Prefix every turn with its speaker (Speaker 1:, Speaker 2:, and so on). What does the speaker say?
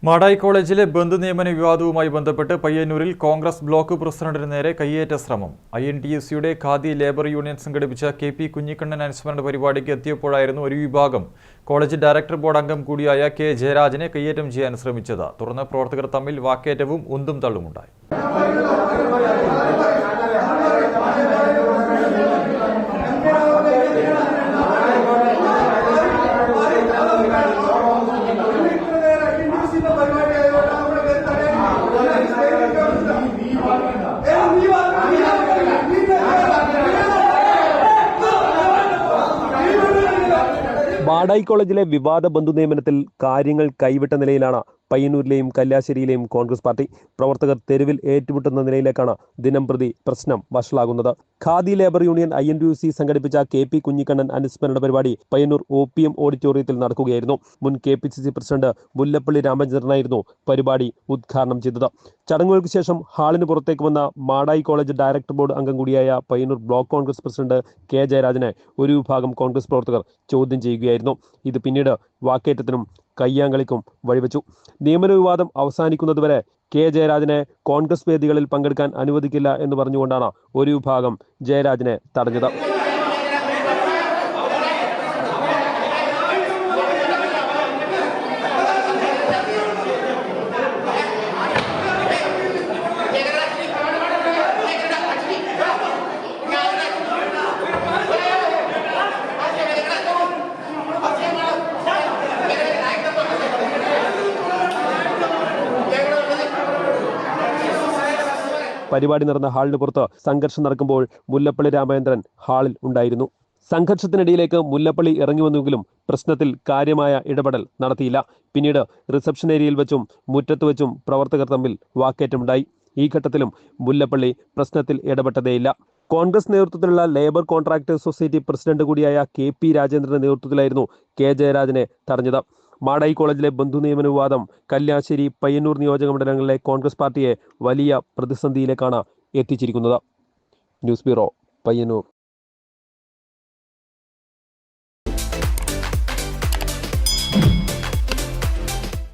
Speaker 1: മാടായി കോളേജിലെ ബന്ധു നിയമന വിവാദവുമായി ബന്ധപ്പെട്ട് പയ്യന്നൂരിൽ കോൺഗ്രസ് ബ്ലോക്ക് പ്രസിഡന്റിന് നേരെ കയ്യേറ്റ ശ്രമം. INTUC ഖാദി ലേബർ യൂണിയൻ സംഘടിപ്പിച്ച KP കുഞ്ഞിക്കണ്ണൻ അനുസ്മരണ പരിപാടിക്ക് എത്തിയപ്പോഴായിരുന്നു ഒരു വിഭാഗം കോളേജ് ഡയറക്ടർ ബോർഡ് അംഗം കൂടിയായ K ജയരാജനെ കയ്യേറ്റം ചെയ്യാൻ ശ്രമിച്ചത്. തുടർന്ന് പ്രവർത്തകർ തമ്മിൽ വാക്കേറ്റവും ഉന്തും തള്ളുമുണ്ടായി.
Speaker 2: മാടായി കോളേജിലെ വിവാദ ബന്ധു നിയമനത്തിൽ കാര്യങ്ങൾ കൈവിട്ട നിലയിലാണ് പയ്യന്നൂരിലെയും കല്യാശ്ശേരിയിലെയും കോൺഗ്രസ് പാർട്ടി. പ്രവർത്തകർ തെരുവിൽ ഏറ്റുമുട്ടുന്ന നിലയിലേക്കാണ് ദിനംപ്രതി പ്രശ്നം വഷളാകുന്നത്. ഖാദി ലേബർ യൂണിയൻ INTUC സംഘടിപ്പിച്ച KP കുഞ്ഞിക്കണ്ണൻ അനുസ്മരണ പരിപാടി പയ്യന്നൂർ OPM ഓഡിറ്റോറിയത്തിൽ നടക്കുകയായിരുന്നു. മുൻ KPCC പ്രസിഡന്റ് മുല്ലപ്പള്ളി രാമചന്ദ്രനായിരുന്നു പരിപാടി ഉദ്ഘാടനം ചെയ്തത്. ചടങ്ങുകൾക്ക് ശേഷം ഹാളിന് പുറത്തേക്ക് വന്ന മാടായി കോളേജ് ഡയറക്ടർ ബോർഡ് അംഗം കൂടിയായ Payyanur block Congress president K ജയരാജനെ ഒരു വിഭാഗം കോൺഗ്രസ് പ്രവർത്തകർ ചോദ്യം ചെയ്യുകയായിരുന്നു. ഇത് പിന്നീട് വാക്കേറ്റത്തിനും കയ്യാങ്കളിക്കും വഴിവെച്ചു. നിയമന വിവാദം അവസാനിക്കുന്നതുവരെ K ജയരാജനെ കോൺഗ്രസ് വേദികളിൽ പങ്കെടുക്കാൻ അനുവദിക്കില്ല എന്ന് പറഞ്ഞുകൊണ്ടാണ് ഒരു വിഭാഗം ജയരാജനെ തടഞ്ഞത്. പരിപാടി നടന്ന ഹാളിന് പുറത്ത് സംഘർഷം നടക്കുമ്പോൾ മുല്ലപ്പള്ളി രാമചന്ദ്രൻ ഹാളിൽ ഉണ്ടായിരുന്നു. സംഘർഷത്തിനിടയിലേക്ക് മുല്ലപ്പള്ളി ഇറങ്ങി വന്നുവെങ്കിലും പ്രശ്നത്തിൽ കാര്യമായ ഇടപെടൽ നടത്തിയില്ല. പിന്നീട് റിസപ്ഷൻ ഏരിയയിൽ വെച്ചും മുറ്റത്ത് വെച്ചും പ്രവർത്തകർ തമ്മിൽ വാക്കേറ്റമുണ്ടായി. ഈ ഘട്ടത്തിലും മുല്ലപ്പള്ളി പ്രശ്നത്തിൽ ഇടപെട്ടതേയില്ല. കോൺഗ്രസ് നേതൃത്വത്തിലുള്ള ലേബർ കോൺട്രാക്ടേഴ്സ് സൊസൈറ്റി പ്രസിഡന്റ് കൂടിയായ KP രാജേന്ദ്രന്റെ നേതൃത്വത്തിലായിരുന്നു K ജയരാജനെ തടഞ്ഞത്. മാടായി കോളേജിലെ ബന്ധു നിയമന വിവാദം കല്യാശ്ശേരി, പയ്യന്നൂർ നിയോജക മണ്ഡലങ്ങളിലെ കോൺഗ്രസ് പാർട്ടിയെ വലിയ പ്രതിസന്ധിയിലേക്കാണ് എത്തിച്ചിരിക്കുന്നത്. News bureau, Payyanur.